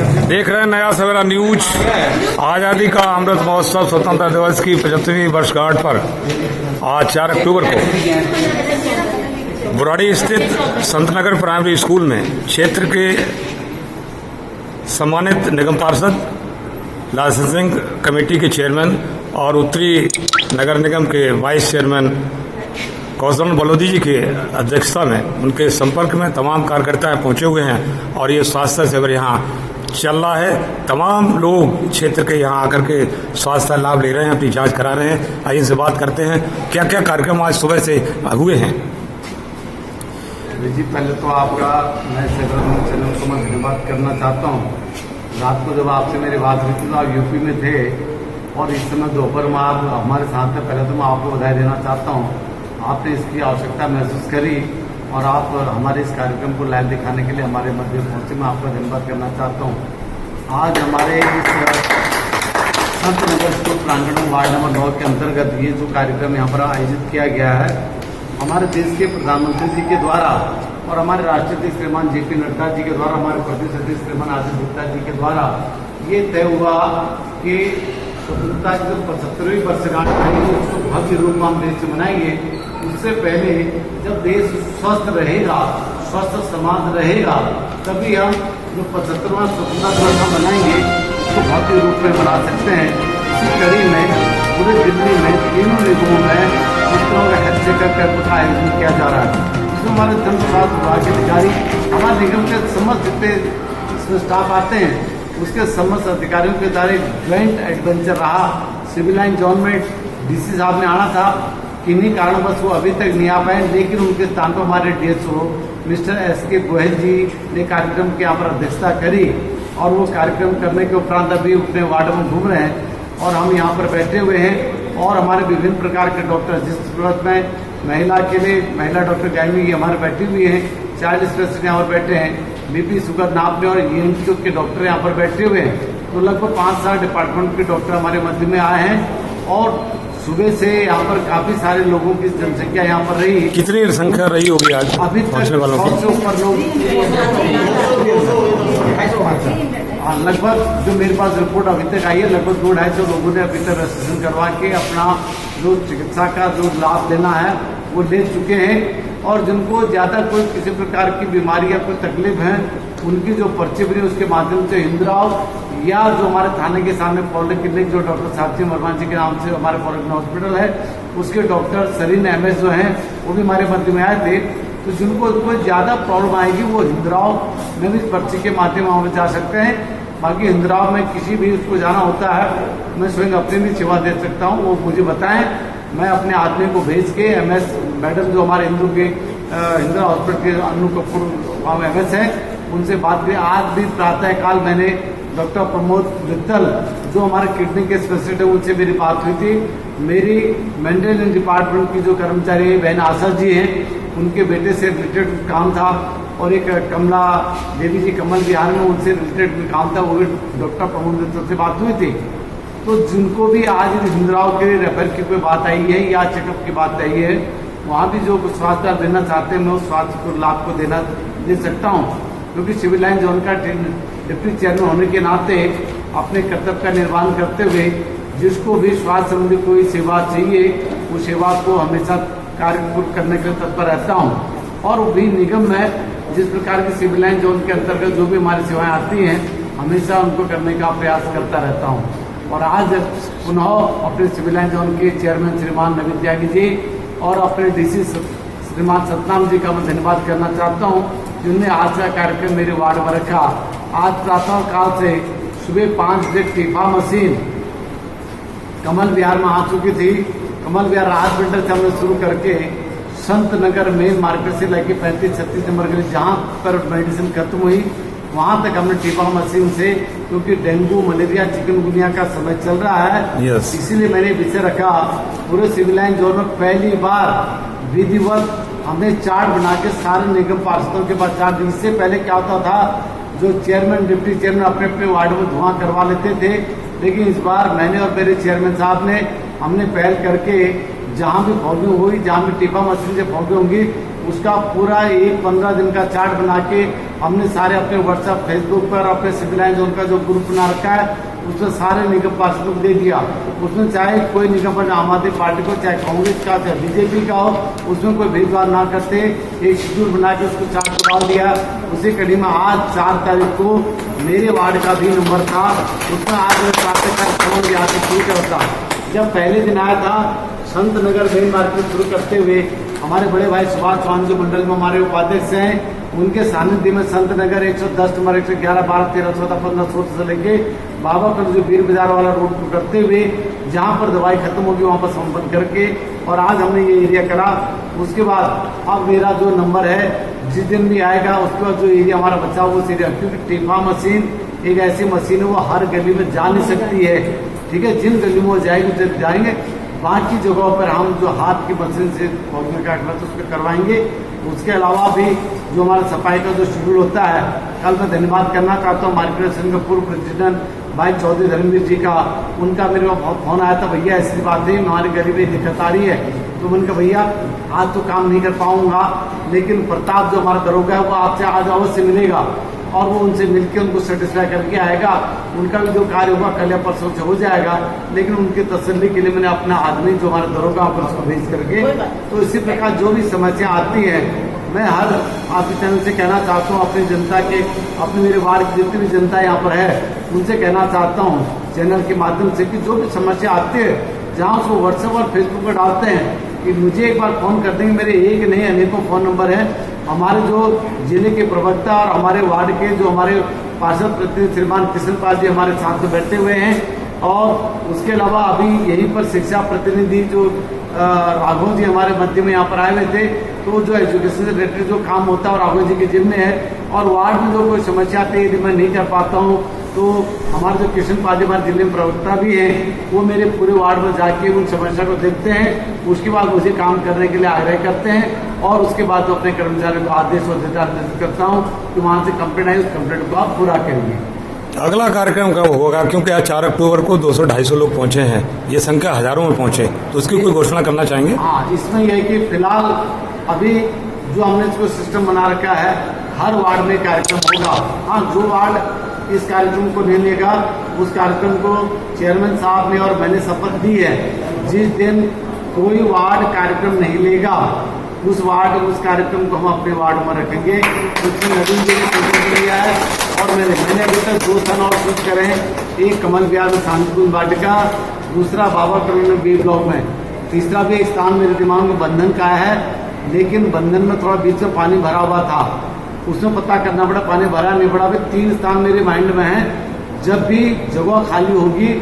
देख रहे हैं नया सवेरा न्यूज। आज़ादी का अमृत महोत्सव स्वतंत्रता दिवस की 75वीं वर्षगांठ पर आज 4 अक्टूबर को बुराड़ी स्थित संतनगर प्राइमरी स्कूल में क्षेत्र के सम्मानित निगम पार्षद, लाइसेंसिंग कमेटी के चेयरमैन और उत्तरी नगर निगम के वाइस चेयरमैन कौशल बलोदी जी की अध्यक्षता में उनके संपर्क में तमाम कार्यकर्ता पहुंचे हुए हैं और ये स्वास्थ्य शिविर यहाँ चल रहा है। तमाम लोग क्षेत्र के यहाँ आकर के स्वास्थ्य लाभ ले रहे हैं, अपनी जांच करा रहे हैं। आइए इनसे बात करते हैं क्या क्या कार्यक्रम आज सुबह से हुए हैं। जी, पहले तो आपका मैं चैनल को मैं धन्यवाद करना चाहता हूँ। रात को जब आपसे मेरी बात हुई थी तो आप यूपी में थे और इस समय दोपहर में आप हमारे साथ थे। पहले तो मैं आपको बधाई देना चाहता हूँ, आपने इसकी आवश्यकता महसूस करी और आप हमारे इस कार्यक्रम को लाइव दिखाने के लिए हमारे मध्य पहुंचे। मैं आपका धन्यवाद करना चाहता हूं। आज हमारे इस संतनगर स्कूल प्रांगण वार्ड नंबर 9 के अंतर्गत ये जो कार्यक्रम यहाँ पर आयोजित किया गया है, हमारे देश के प्रधानमंत्री जी के द्वारा और हमारे राष्ट्रपति श्रीमान JP नड्डा जी के द्वारा, हमारे प्रदेश अध्यक्ष श्रीमान आदित्य गुप्ता जी के द्वारा ये तय हुआ कि स्वतंत्रता की जो 75वीं वर्षगांठ आएगी उसको भव्य रूप में हम देश से मनाएंगे। उससे पहले जब देश स्वस्थ रहेगा, स्वस्थ समाज रहेगा, तभी हम जो 75वां स्वतंत्रता दिवस हम मनाएंगे उसको भव्य रूप में मना सकते हैं। इसी कड़ी में पूरे दिल्ली में तीनों निगमों में इस तरह का हेल्थ चेकअप कैंप का आयोजन किया जा रहा है। इसमें हमारे जन स्वास्थ्य विभाग के अधिकारी, हमारे निगम के समस्त जितने इसमें स्टाफ आते हैं उसके समस्त अधिकारियों के द्वारा एक ज्वाइंट एडवेंचर रहा। सिविल लाइन जोन में DC साहब ने आना था, किन्हीं कारणवश वो अभी तक नहीं आ पाए, लेकिन उनके स्थान पर हमारे DSO मिस्टर SK गोयल जी ने कार्यक्रम की यहाँ पर अध्यक्षता करी और वो कार्यक्रम करने के उपरांत अभी अपने वार्ड में घूम रहे हैं और हम यहाँ पर बैठे हुए हैं। और हमारे विभिन्न प्रकार के डॉक्टर, जिस सूरत में महिला के लिए महिला डॉक्टर गायनी हमारे बैठी हुई हैं, चाइल्ड स्पेशलिस्ट यहाँ पर बैठे हैं, BP शुगर नापने और ENT के डॉक्टर यहाँ पर बैठे हुए हैं। तो लगभग 5-7 डिपार्टमेंट के डॉक्टर हमारे मध्य में आए हैं और सुबह से यहाँ पर काफी सारे लोगों की जनसंख्या यहाँ पर रही। कितनी संख्या रही होगी आज अभी तक 100 से ऊपर लोग लगभग, जो मेरे पास रिपोर्ट अभी तक आई है, लगभग 200-250 लोगों ने अभी तक रजिस्ट्रेशन करवा के अपना जो चिकित्सा का जो लाभ लेना है वो ले चुके हैं। और जिनको ज्यादा कोई किसी प्रकार की बीमारी या कोई तकलीफ है उनकी जो पर्ची बनी उसके माध्यम से हिंदराव या जो हमारे थाने के सामने पॉलिक्लिनिक जो डॉक्टर साक्षी वर्मा जी के नाम से हमारे पॉलिक्लिनिक हॉस्पिटल है उसके डॉक्टर सरीन MS जो हैं वो भी हमारे मध्य में आए थे। तो जिनको कोई ज्यादा प्रॉब्लम आएगी वो हिंदराव में भी पर्ची के माध्यम से जा सकते हैं। बाकी हिंदराव में किसी भी उसको जाना होता है, मैं स्वयं अपनी भी सेवा दे सकता हूँ, वो मुझे बताएं। मैं अपने आदमी को भेज के MS मैडम जो हमारे हिंदू के इंदिरा हॉस्पिटल के अनु कपूर वहाँ MS है उनसे बात करी। आज भी प्रातःकाल मैंने डॉक्टर प्रमोद मित्तल जो हमारे किडनी के स्पेशलिस्ट है उनसे मेरी बात हुई थी। मेरी मेंटेनेंस डिपार्टमेंट की जो कर्मचारी बहन आशा जी हैं उनके बेटे से रिलेटेड काम था और एक कमला देवी जी कमल विहार में उनसे रिलेटेड काम था, वो भी डॉक्टर प्रमोद मित्तल से बात हुई थी। तो जिनको भी आज हिंदराव के रेफर की कोई बात आई है या चेकअप की बात आई है, वहाँ भी जो स्वास्थ्य लाभ देना चाहते हैं मैं उस स्वास्थ्य को लाभ को दे सकता हूँ। क्योंकि सिविल लाइन जोन का डिप्टी चेयरमैन होने के नाते अपने कर्तव्य का निर्वहन करते हुए जिसको भी स्वास्थ्य संबंधी कोई सेवा चाहिए उस सेवा को हमेशा कार्य करने के लिए तत्पर रहता हूँ। और भी निगम में जिस प्रकार की सिविल लाइन जोन के अंतर्गत जो भी हमारी सेवाएं आती हैं हमेशा उनको करने का प्रयास करता रहता हूँ। और आज पुनः अपने सिविल लाइन जोन के चेयरमैन श्रीमान नवीन त्यागी जी और अपने DC श्रीमान सतनाम जी का मैं धन्यवाद करना चाहता हूँ जिन्होंने आज का कार्यक्रम मेरे वार्ड में रखा। आज प्रातः काल से सुबह 5 बजे टीफा मशीन कमल विहार में आ चुकी थी। कमल विहार राहत बिल्डर से हमने शुरू करके संत नगर मेन मार्केट से लेके 35-36 नंबर के लिए जहाँ पर मेडिसिन खत्म हुई वहां तक हमने टीपा मशीन से, क्योंकि डेंगू मलेरिया चिकनगुनिया का समय चल रहा है इसीलिए मैंने विषय रखा पूरे सिविल लाइन जोन में पहली बार विधिवत हमने चार्ट बना के सारे निगम पार्षदों के पास चार्ट। इससे पहले क्या होता था जो चेयरमैन डिप्टी चेयरमैन अपने अपने वार्ड में धुआं करवा लेते थे, लेकिन इस बार मैंने और मेरे चेयरमैन साहब ने हमने पहल करके जहाँ भी फॉगिंग हुई, जहाँ भी टीपा मशीन से फॉगिंग होंगी उसका पूरा एक 15 दिन का चार्ट बना के हमने सारे अपने व्हाट्सएप फेसबुक पर अपने सिविल लाइन जोन का जो ग्रुप बना रखा है उसमें सारे निगम पार्षदों को दे दिया। उसमें चाहे कोई निगम पार्षद आम आदमी पार्टी को, चाहे कांग्रेस का, चाहे बीजेपी का हो, उसमें कोई भेदभाव ना करते एक शेड्यूल बना के उसको चार्ट डाल दिया। उसी कड़ी में आज 4 तारीख को मेरे वार्ड का भी नंबर था, उसमें आज प्राप्त यहाँ से शुरू करता। जब पहले दिन आया था संत नगर मेन मार्केट शुरू करते हुए हमारे बड़े भाई सुभाष चौहान जो मंडल में हमारे उपाध्यक्ष हैं, उनके सानिध्य में संत नगर 110 नंबर 111 12 13 14 15 16 से लेके बाबा का जो वीर बाजार वाला रोड को करते हुए जहां पर दवाई खत्म होगी वहां पर संपन्न करके और आज हमने ये एरिया करा। उसके बाद अब मेरा जो नंबर है जिस दिन भी आएगा उसके बाद जो एरिया हमारा बचा वो एरिया, क्योंकि टेफा मशीन एक ऐसी मशीन है वो हर गली में जा नहीं सकती है। ठीक है, जिन गली में वो जाएगी जब जाएंगे बाकी जगहों पर हम जो हाथ की मशीन से पौधे काटना तो उसको करवाएंगे। उसके अलावा भी जो हमारा सफाई का जो शेड्यूल होता है, कल मैं धन्यवाद करना चाहता हूँ मार्केट संघ के पूर्व प्रेसिडेंट भाई चौधरी धर्मवीर जी का। उनका मेरे को फोन आया था, भैया ऐसी बात है हमारी गली में दिक्कत आ रही है, तो मैंने कहा भैया आज तो काम नहीं कर पाऊंगा, लेकिन प्रताप जो हमारा दरोगा है वो आपसे आज अवश्य मिलेगा और वो उनसे मिलकर उनको सेटिस्फाई करके आएगा। उनका भी जो कार्य होगा कल या परसों से हो जाएगा, लेकिन उनकी तसल्ली के लिए मैंने अपना आदमी जो हमारा दरोगा होगा उसको भेज करके, तो इसी प्रकार जो भी समस्या आती है मैं हर आपके चैनल से कहना चाहता हूँ, अपनी जनता के, अपने मेरे वार्ड की जितनी भी जनता यहाँ पर है उनसे कहना चाहता हूँ चैनल के माध्यम से कि जो भी समस्या आती है जहाँ उसको व्हाट्सएप और फेसबुक पर डालते हैं कि मुझे एक बार फोन कर देंगे। मेरे एक नहीं अनेकों फोन नंबर है। हमारे जो जिले के प्रवक्ता और हमारे वार्ड के जो हमारे पार्षद प्रतिनिधि श्रीमान किशन पाल जी हमारे साथ में बैठे हुए हैं, और उसके अलावा अभी यहीं पर शिक्षा प्रतिनिधि जो राघव जी हमारे मध्य में यहाँ पर आए हुए थे, तो जो एजुकेशन से रिलेटेड जो काम होता है और राघव जी के जिम्मे है। और वार्ड में जो कोई समस्या आती है यदि मैं नहीं कर पाता हूँ तो हमारे जो किशन पाल जी हमारे जिले में प्रवक्ता भी हैं, वो मेरे पूरे वार्ड में जाके उन समस्या को देखते हैं, उसके बाद मुझे काम करने के लिए आग्रह करते हैं और उसके बाद अपने कर्मचारियों को आदेश और निर्देश करता हूँ कि वहाँ से कंप्लेंट आई उस कंप्लेंट को आप पूरा करेंगे। अगला कार्यक्रम कब होगा, क्योंकि आज 4 अक्टूबर को 200-250 लोग पहुंचे हैं, ये संख्या हजारों में पहुंचे, तो उसकी कोई घोषणा करना चाहेंगे? हाँ, इसमें यह है कि फिलहाल अभी जो हमने इसको सिस्टम बना रखा है हर वार्ड में कार्यक्रम होगा। हाँ, जो वार्ड इस कार्यक्रम को नहीं लेगा उस कार्यक्रम को चेयरमैन साहब ने और मैंने शपथ दी है, जिस दिन कोई वार्ड कार्यक्रम नहीं लेगा उस कार्यक्रम को हम अपने वार्ड में रखेंगे। उसमें नवीन जी ने सूचना दिया है और मैंने अभी तक 2 स्थान और सूच करे हैं, एक कमल विहार में शांतिकुंज वाटिका, दूसरा बाबा कॉलोनी बी ब्लॉक में, तीसरा भी स्थान मेरे दिमाग में बंधन का है, लेकिन बंधन में थोड़ा बीच में पानी भरा हुआ था, उसमें पता करना पड़ा, पानी भरा नहीं पड़ा। अभी 3 स्थान मेरे माइंड में है। जब भी जगह खाली होगी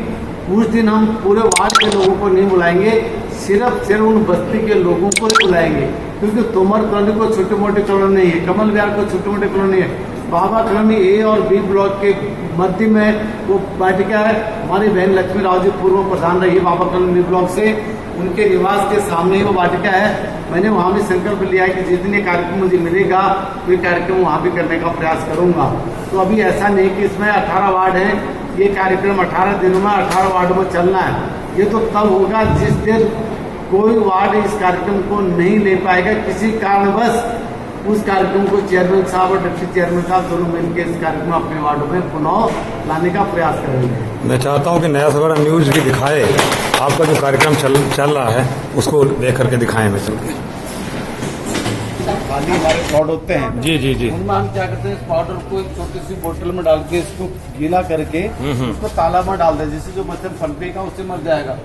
उस दिन हम पूरे वार्ड के लोगों को नहीं बुलाएंगे, सिर्फ उन बस्ती के लोगों को ही बुलाएंगे, क्योंकि तोमर कॉलोनी को छोटे मोटे कॉलोनी नहीं है, कमल विहार को छोटे मोटे कॉलोनी है, बाबा कॉलोनी ए और बी ब्लॉक के मध्य में वो वाटिका है। हमारी बहन लक्ष्मी राव जी पूर्व प्रधान रही है बाबा कॉलोनी बी ब्लॉक से, उनके निवास के सामने ही वो वाटिका है। मैंने वहाँ भी संकल्प लिया है कि जिस दिन ये कार्यक्रम मुझे मिलेगा तो ये कार्यक्रम वहाँ भी करने का प्रयास करूंगा। तो अभी ऐसा नहीं कि इसमें 18 वार्ड हैं, ये कार्यक्रम 18 दिनों में 18 वार्ड में चलना है। ये तो तब होगा जिस दिन कोई वार्ड इस कार्यक्रम को नहीं ले पाएगा, किसी कारणवश उस कार्यक्रम को चेयरमैन साहब और डिप्टी चेयरमैन साहब दोनों मिलकर इस कार्यक्रम अपने वार्डों में पुनः लाने का प्रयास करेंगे। मैं चाहता हूं कि नया सवेरा न्यूज भी दिखाए आपका जो कार्यक्रम चल रहा है, उसको देख करके दिखाएं। मैं खाली हमारे प्लॉट होते हैं, जी जी जी, उनमें हम क्या करते हैं, इस पाउडर को एक छोटी सी बोतल में डाल के इसको गीला करके उसको तालाब में डाल दें, जिससे जो मच्छर पनपेगा उससे मर जाएगा।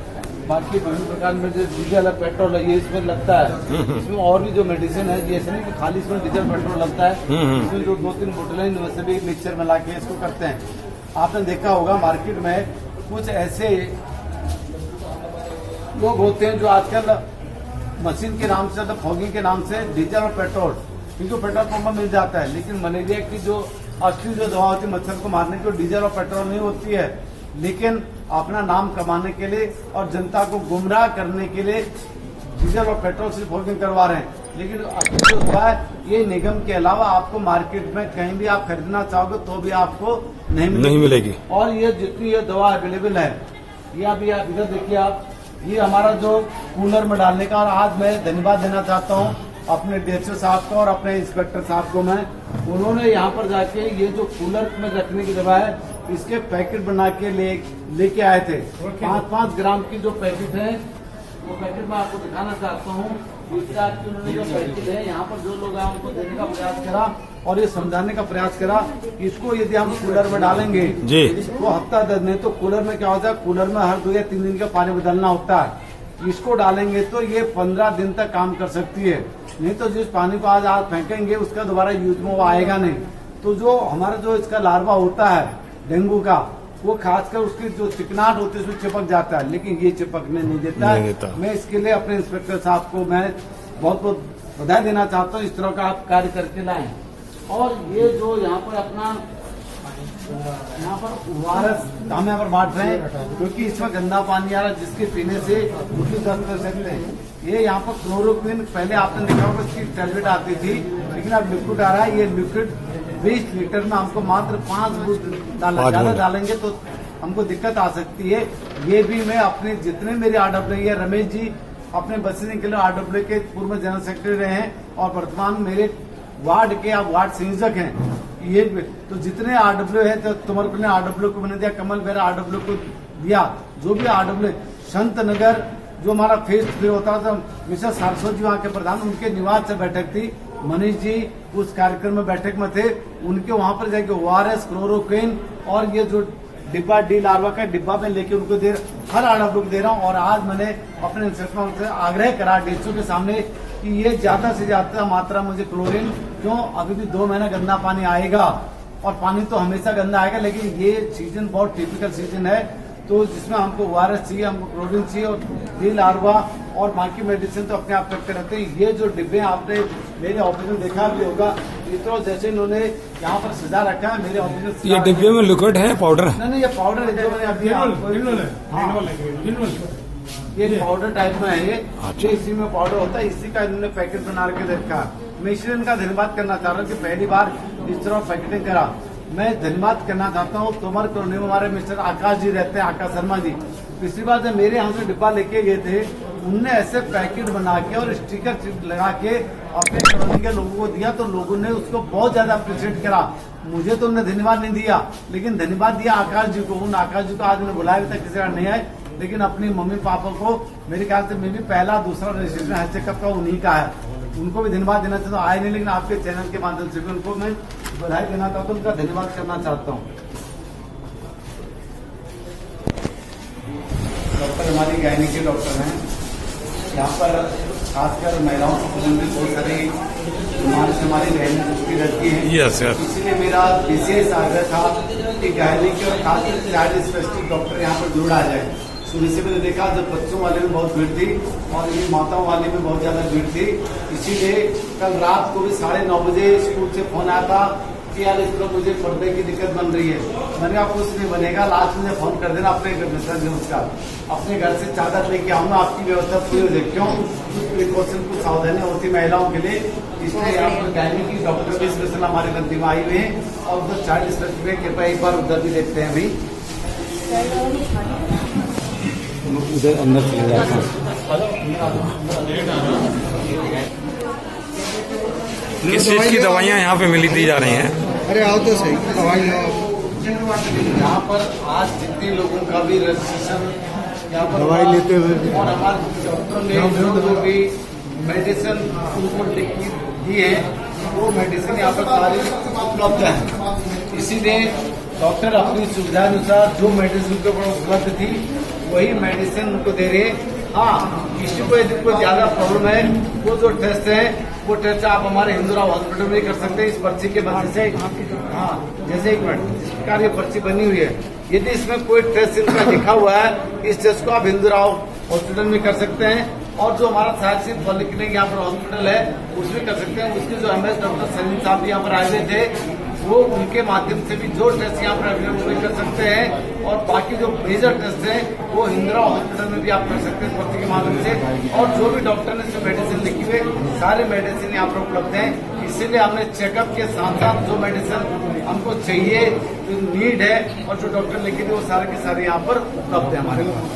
बाकी विभिन्न प्रकार में जो डीजल है, पेट्रोल है, ये इसमें लगता है। इसमें और भी जो मेडिसिन है, ये ऐसा नहीं कि खाली इसमें डीजल पेट्रोल लगता है, इसमें जो 2-3 बोतलें इनमें से भी मिक्सचर मिला के इसको करते हैं। आपने देखा होगा मार्केट में कुछ ऐसे लोग होते हैं जो आजकल मशीन के नाम से, फॉगिंग के नाम से डीजल और पेट्रोल, क्योंकि पेट्रोल पंप में मिल जाता है, लेकिन मलेरिया की जो असली जो दवा होती है मच्छर को मारने की, डीजल और पेट्रोल नहीं होती है, लेकिन अपना नाम कमाने के लिए और जनता को गुमराह करने के लिए डीजल और पेट्रोल से फॉगिंग करवा रहे हैं। लेकिन असली जो दवा है ये निगम के अलावा आपको मार्केट में कहीं भी आप खरीदना चाहोगे तो भी आपको नहीं मिलेगी। और ये जितनी ये दवा अवेलेबल है, ये अभी आप इधर देखिए, आप ये हमारा जो कूलर में डालने का, और आज मैं धन्यवाद देना चाहता हूँ अपने डीएसओ साहब को और अपने इंस्पेक्टर साहब को मैं, उन्होंने यहाँ पर जाके ये जो कूलर में रखने की दवा है इसके पैकेट बना के लेके आए थे। 5-5 ग्राम की जो पैकेट है वो पैकेट मैं आपको दिखाना चाहता हूँ। उन्होंने जो पैकेट है यहाँ पर जो लोग आए उनको देने का प्रयास करा और ये समझाने का प्रयास करा कि इसको यदि हम कूलर में डालेंगे जी तो हफ्ता 10 नहीं तो कूलर में क्या होता है, कूलर में हर 2 या 3 दिन का पानी बदलना होता है। इसको डालेंगे तो ये 15 दिन तक काम कर सकती है, नहीं तो जिस पानी को आज फेंकेंगे उसका दोबारा यूज में वो आएगा नहीं। तो जो हमारा जो इसका लार्वा होता है डेंगू का, वो खासकर उसकी जो चिकनाहट होती है उसमें चिपक जाता है, लेकिन ये चिपकने नहीं देता। मैं इसके लिए अपने इंस्पेक्टर साहब को मैं बहुत बहुत बधाई देना चाहता हूँ। इस तरह का आप कार्य करके लाएं। और ये जो यहाँ पर अपना वायरस हम यहाँ पर बांट रहे हैं क्योंकि इसमें गंदा पानी आ रहा है जिसके पीने से उल्टी दस्त कर सकते हैं। ये यहाँ पर क्लोरोक्विन पहले आपने देखा होगा इसकी टैबलेट आती थी, लेकिन अब लिक्विड आ रहा है। ये लिक्विड 20 लीटर में हमको मात्र 5 बूंद डालना, ज्यादा डालेंगे तो हमको दिक्कत आ सकती है। ये भी मैं अपने जितने मेरे RW है, रमेश जी अपने बच्चे के लिए RW के पूर्व जनरल सेक्रेटरी रहे हैं और वर्तमान मेरे वार्ड के आप वार्ड संयोजक हैं। ये तो जितने RW है तो तुमरपुर ने RW को मैंने दिया, कमल बेरा RW को दिया, जो भी RW संत नगर जो हमारा फेस 3 होता था, मिस्टर सारस्वत जी वहाँ के प्रधान, उनके निवास से बैठक थी। मनीष जी उस कार्यक्रम में बैठक में थे, उनके वहां पर जाके ORS, क्लोरोक्विन और ये जो डिब्बा डी लार्वा का डिब्बा में लेके उनको हर RW को दे रहा हूँ। और आज मैंने अपने इंस्पेक्टर से आग्रह करा डीएसओ के सामने कि ये ज्यादा से ज्यादा मात्रा मुझे क्लोरीन, क्यों अभी भी 2 महीना गंदा पानी आएगा और पानी तो हमेशा गंदा आएगा, लेकिन ये सीजन बहुत टिपिकल सीजन है तो जिसमें हमको ORS चाहिए, हमको क्लोरीन चाहिए और डी लार्वा और बाकी मेडिसिन तो अपने आप करते रहते हैं। ये जो डिब्बे आपने मेरे ऑफिस में देखा भी होगा, इस तरह जैसे इन्होंने यहाँ पर सजा रखा है मेरे ऑफिस में। ये डिब्बे में लिक्विड है पाउडर? नहीं, ये पाउडर है जो मैंने अभी ये पाउडर टाइप में है। ये इसी में पाउडर होता है, इसी का इन्होंने पैकेट बना के रखा। मैं इसलिए इनका धन्यवाद करना चाह रहा हूँ कि पहली बार इस तरह पैकेटिंग करा। मैं धन्यवाद करना चाहता हूँ तोमर कॉलोनी में हमारे मिस्टर आकाश जी रहते हैं, आकाश शर्मा जी। पिछली बार जब मेरे यहाँ से डिब्बा लेके गए थे, उनने ऐसे पैकेट बना के और स्टिकर लगा के अपने कॉलोनी के लोगों को दिया, तो लोगों ने उसको बहुत ज्यादा अप्रिशिएट करा। मुझे तो उन्होंने धन्यवाद नहीं दिया, लेकिन धन्यवाद दिया आकाश जी को। उन आकाश जी को आज मैंने बुलाया भी था, किसी का नहीं आए, लेकिन अपनी मम्मी पापा को मेरे ख्याल से मैं भी पहला दूसरा रजिस्ट्रेशन हेल्थ चेकअप का उन्हीं का है, उनको भी धन्यवाद देना चाहता हूँ। आए नहीं, लेकिन आपके चैनल के माध्यम से भी उनको मैं बधाई देना चाहता हूँ, उनका धन्यवाद करना चाहता हूँ। डॉक्टर हमारी गायनी के डॉक्टर हैं, यहाँ पर खासकर महिलाओं से संबंधित बहुत सारी बीमारी से हमारी गायनी रहती है। Yes yes. इसीलिए मेरा विशेष आग्रह था कि गायनी के और खासकर चाइल्ड स्पेशलिस्ट डॉक्टर यहाँ पर जरूर आ जाए। सुबह से मैंने देखा जब बच्चों वाले में बहुत भीड़ थी और ये माताओं वाले में बहुत ज्यादा भीड़ थी, इसीलिए कल रात को भी 9:30 बजे स्कूल से फोन आया था कि यार इस तरह मुझे पर्दे की दिक्कत बन रही है। मैंने कहा कुछ नहीं बनेगा, लास्ट में फोन कर देना अपने घर अपने घर से चादर लेके आऊंगा, आपकी व्यवस्था पूरी हो जाएगी। क्यों? कुछ प्रिकॉशन, कुछ सावधानियां होती महिलाओं के लिए, इसलिए यहाँ पर गायनी की डॉक्टर भी स्पेशल हमारे गद्दी में आई हुए हैं और उधर चाइल्ड स्पेशलिस्ट कृपया एक बार उधर भी देखते हैं। अभी उधर अंदर चले जाते हैं। किस चीज की दवाइयाँ यहाँ पे मिली दी जा रही हैं? अरे आओ तो सही, दवाई यहाँ पर आज जितने लोगों का भी रजिस्ट्रेशन यहाँ पर दवाई लेते हुए और हमारे डॉक्टर ने जो भी मेडिसिन उनको दी है वो मेडिसिन यहाँ पर सारी उपलब्ध है। इसीलिए डॉक्टर अपनी सुविधा अनुसार जो मेडिसिन के ऊपर उपलब्ध थी वही मेडिसिन उनको दे रहे हैं। हाँ, किसी को यदि कोई ज्यादा प्रॉब्लम है, वो जो टेस्ट है वो टेस्ट आप हमारे हिंदूराव हॉस्पिटल में कर सकते हैं इस पर्ची के मदद से। हाँ, जैसे 1 मिनट, इस प्रकार ये पर्ची बनी हुई है। यदि इसमें कोई टेस्ट इनका लिखा हुआ है, इस टेस्ट को आप हिंदूराव हॉस्पिटल में कर सकते हैं। और जो हमारा साहिब पॉलिक्लिनिक यहाँ पर हॉस्पिटल है उसमें कर सकते हैं। उसके जो MS डॉक्टर सलीम साहब यहाँ पर आए हुए थे, वो उनके माध्यम से भी जो टेस्ट यहाँ पर अवेलेबल कर सकते हैं। और बाकी जो मेजर टेस्ट है वो हिंदूराव हॉस्पिटल में भी आप कर सकते हैं पर्ची के माध्यम से। और जो भी डॉक्टर ने जो मेडिसिन लिखी हुई सारे मेडिसिन यहाँ पर उपलब्ध हैं। इसीलिए हमने चेकअप के साथ साथ जो मेडिसिन हमको चाहिए, जो नीड है और जो डॉक्टर लिखी थी वो सारे के सारे यहाँ पर उपलब्ध है हमारे पास।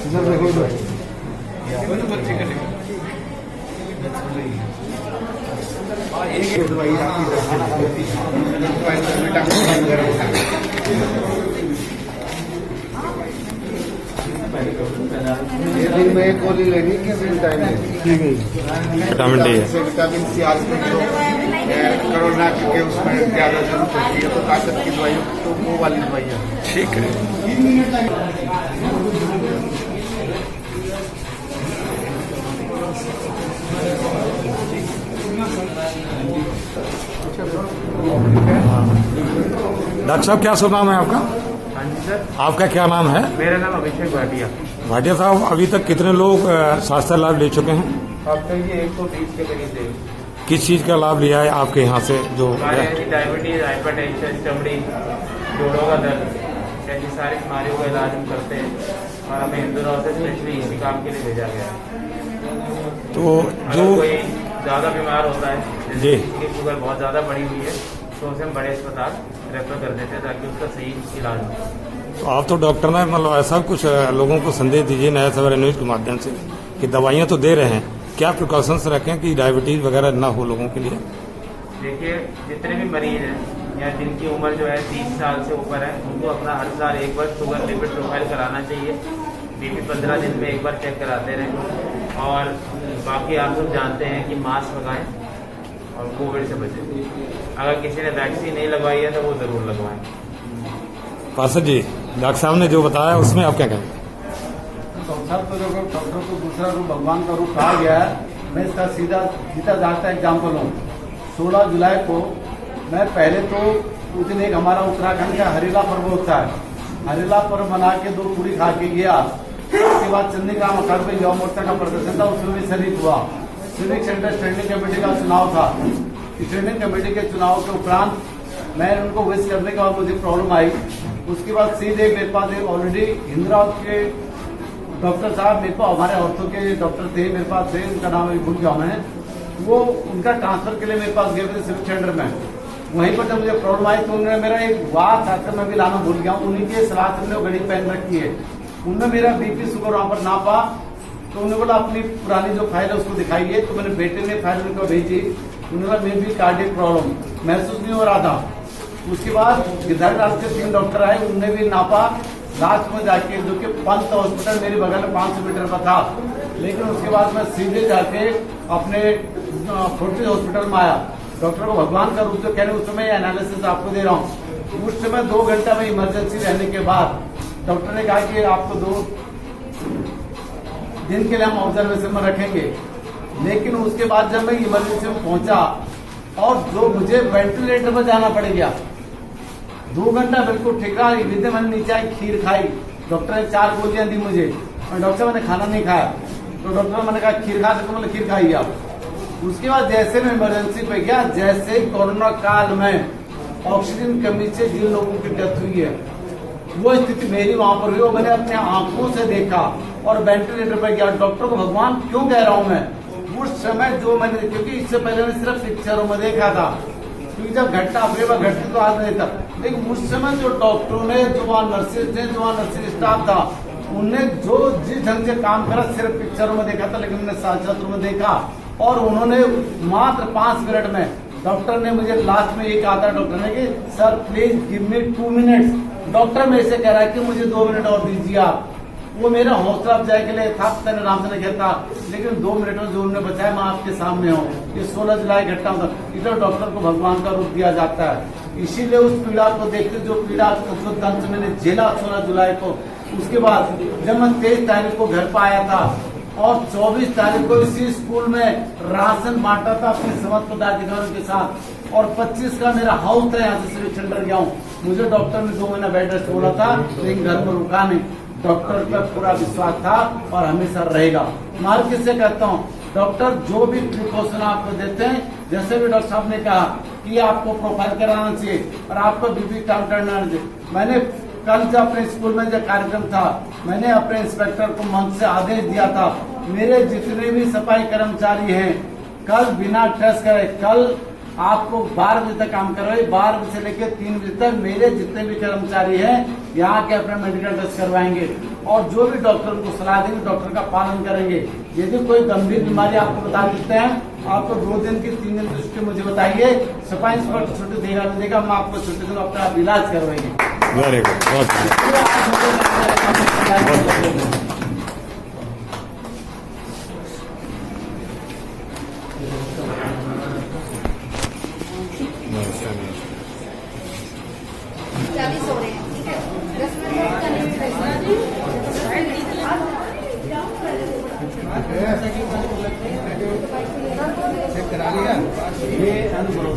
इधर देखो, बच्चे का दवाई आपकी विटामिन वगैरह दिन में एक गोली लेनी कि दिन टाइम लेनी? विटामिन डी है। विटामिन सी आजकल जो कोरोना के उसमें ज्यादा जरूरत होती है, तो ताकत की दवाई तो वो वाली दवाई है। ठीक है। डॉक्टर साहब क्या शुभ नाम है आपका? हाँ जी सर, आपका क्या नाम है? मेरा नाम अभिषेक भाटिया। भाटिया साहब, अभी तक कितने लोग स्वास्थ्य लाभ ले चुके हैं? अब तक ये 120 के करीब थे। किस चीज का लाभ लिया है आपके यहाँ से? जो हमारे यहाँ डायबिटीज, हाइपरटेंशन, चमड़ी, जोड़ों का दर्द, ऐसी सारी बीमारियों का इलाज हम करते हैं और हमें इंदौर से स्पेशली इसी काम के लिए भेजा गया है। तो अगर जो कोई ज़्यादा बीमार होता है, जी। जैसे उसकी शुगर बहुत ज़्यादा बढ़ी हुई है, तो उसे हम बड़े अस्पताल रेफर कर देते हैं ताकि उसका सही इलाज हो। तो आप तो डॉक्टर ने मतलब ऐसा कुछ लोगों को संदेश दीजिए नया सवेरा न्यूज के माध्यम से कि दवाइयाँ तो दे रहे हैं, क्या प्रिकॉशंस रखें कि डायबिटीज वगैरह ना हो लोगों के लिए? देखिए, जितने भी मरीज हैं या जिनकी उम्र जो है 30 साल से ऊपर है, उनको अपना हर साल एक बार शुगर लिपिड प्रोफाइल कराना चाहिए। बीपी 15 दिन में एक बार चेक कराते रहें और बाकी आप लोग जानते हैं कि मास्क लगाएं और कोविड से बचें। अगर किसी ने वैक्सीन नहीं लगवाई है तो वो जरूर लगवाएं। पार्षद जी, डॉक्टर साहब ने जो बताया उसमें आप क्या कहेंगे? डॉक्टर को जो डॉक्टर को दूसरा रूप भगवान का रूप कहा गया है, मैं इसका सीधा जाता एग्जाम्पल हूँ। 16 जुलाई को मैं पहले तो उस दिन एक हमारा उत्तराखंड का हरेला पर्व होता है, हरेला पर्व मना के 2 पूरी खा के गया। उसके बाद चंद्रिका मकान पे युवा मोर्चा का प्रदर्शन था, उसमें भी शरीक हुआ। सिविक सेंटर स्टैंडिंग कमेटी का चुनाव था। स्टैंडिंग कमेटी के चुनाव के उपरांत मैं उनको विश करने के बाद मुझे प्रॉब्लम आई। उसके बाद सीधे मेरे पास ऑलरेडी हिंदराव के डॉक्टर साहब मेरे को हमारे औरतों के डॉक्टर थे, मेरे पास थे, उनका नाम अभी भूल गया मैं, वो उनका ट्रांसफर के लिए मेरे पास गए थे सिविक सेंटर में। वहीं पर जब मुझे प्रॉब्लम आई तो उन्होंने मेरा एक बात आकर मैं भी लाना भूल गया हूँ, उन्हीं के सलाह से मैंने घड़ी पहन रखी है। उन्होंने मेरा बीपी शुगर वहां पर नापा तो उन्होंने बोला अपनी पुरानी जो फाइल है उसको दिखाइए। तो मैंने बेटे ने फाइल उनको भेजी। उन्होंने मैं भी कार्डियक प्रॉब्लम महसूस नहीं हो रहा था। उसके बाद गिरधारी राज्य के 3 डॉक्टर आए, उनने भी नापा। लास्ट में जाके जो कि पंत हॉस्पिटल मेरे बगल में 500 मीटर पर था, लेकिन उसके बाद मैं सीधे जाके अपने फोर्टिस हॉस्पिटल में आया। डॉक्टर को भगवान का रूप जो कहने उस समय एनालिसिस आपको दे रहा हूँ। उस समय 2 घंटा में इमरजेंसी रहने के बाद डॉक्टर ने कहा कि आपको 2 दिन के लिए हम ऑब्जर्वेशन में रखेंगे। लेकिन उसके बाद जब मैं इमरजेंसी में पहुंचा और जो मुझे वेंटिलेटर पर जाना पड़ गया, 2 घंटा बिल्कुल ठीक रहा। विद्या मैंने नीचे आई, खीर खाई, डॉक्टर ने 4 गोलियां दी मुझे और डॉक्टर मैंने खाना नहीं खाया। तो डॉक्टर मैंने कहा खीर खा सकते, मैंने खीर खाई आप। उसके बाद जैसे मैं इमरजेंसी पे गया, जैसे कोरोना काल में ऑक्सीजन कमी से जिन लोगों की डेथ हुई है वो स्थिति मेरी वहां पर हुई और मैंने अपने आंखों से देखा और वेंटिलेटर पर गया। डॉक्टर को भगवान क्यों कह रहा हूं मैं, उस समय जो मैंने, क्योंकि इससे पहले मैं सिर्फ पिक्चरों में देखा था, क्योंकि जब घटना अपने घटती तो आज नहीं था। लेकिन उस समय जो डॉक्टरों ने, जो वहाँ नर्सेज थे, जो वहाँ नर्सिंग स्टाफ था, उनने जो जिस ढंग से काम करा सिर्फ पिक्चरों में देखा था, लेकिन मैंने साक्षात में देखा। और उन्होंने मात्र 5 मिनट में, डॉक्टर ने मुझे लास्ट में ये कहा था, डॉक्टर ने कि sir please give me 2 minutes. Doctor मेरे से कह रहा है कि मुझे 2 मिनट और दीजिए आप। वो मेरा हौसला अफजाई के लिए था, आराम से नहीं कहता, लेकिन 2 मिनट में जो उन्होंने बचाया मैं आपके सामने हूँ। ये 16 जुलाई घटना था। इधर डॉक्टर को भगवान का रूप दिया जाता है। इसीलिए उस पीड़ा को देखते, जो पीड़ा उसको मैंने झेला 16 जुलाई को। उसके बाद जब मैं 23 तारीख को घर पर आया था और 24 तारीख को इसी स्कूल में राशन बांटा था अपने समस्त पदाधिकारियों के साथ, और 25 का मेरा हाउस था, यहाँ से सिविक सेंटर गया हूँ। मुझे डॉक्टर ने 2 महीना बेड रेस्ट बोला था, लेकिन घर पर रुका नहीं। डॉक्टर पर पूरा विश्वास था और हमेशा रहेगा। मार किससे कहता हूँ, डॉक्टर जो भी प्रिकॉशन आपको देते हैं, जैसे भी डॉक्टर साहब ने कहा कि आपको प्रोफाइल कराना चाहिए और आपको बीपी काउंट करना चाहिए। मैंने कल जो अपने स्कूल में जो कार्यक्रम था, मैंने अपने इंस्पेक्टर को मंच से आदेश दिया था, मेरे जितने भी सफाई कर्मचारी हैं कल बिना टेस्ट करे, कल आपको 12 बजे तक काम करवाइए। 12 बजे से लेकर 3 बजे तक मेरे जितने भी कर्मचारी हैं यहाँ के अपना मेडिकल टेस्ट करवाएंगे और जो भी डॉक्टर को सलाह देंगे डॉक्टर का पालन करेंगे। यदि कोई गंभीर बीमारी आपको बता देते हैं, आपको 2 दिन की 3 दिन की छुट्टी मुझे बताइए, सफाई इंस्पेक्टर छुट्टी देगा नहीं देगा, हम आपको छुट्टी दूंगा, अपना आप इलाज करवाएंगे। वेरी गुड, बहुत चालीस हो रहे हैं, ठीक है, 10 मिनट का लिमिट ये अनुभव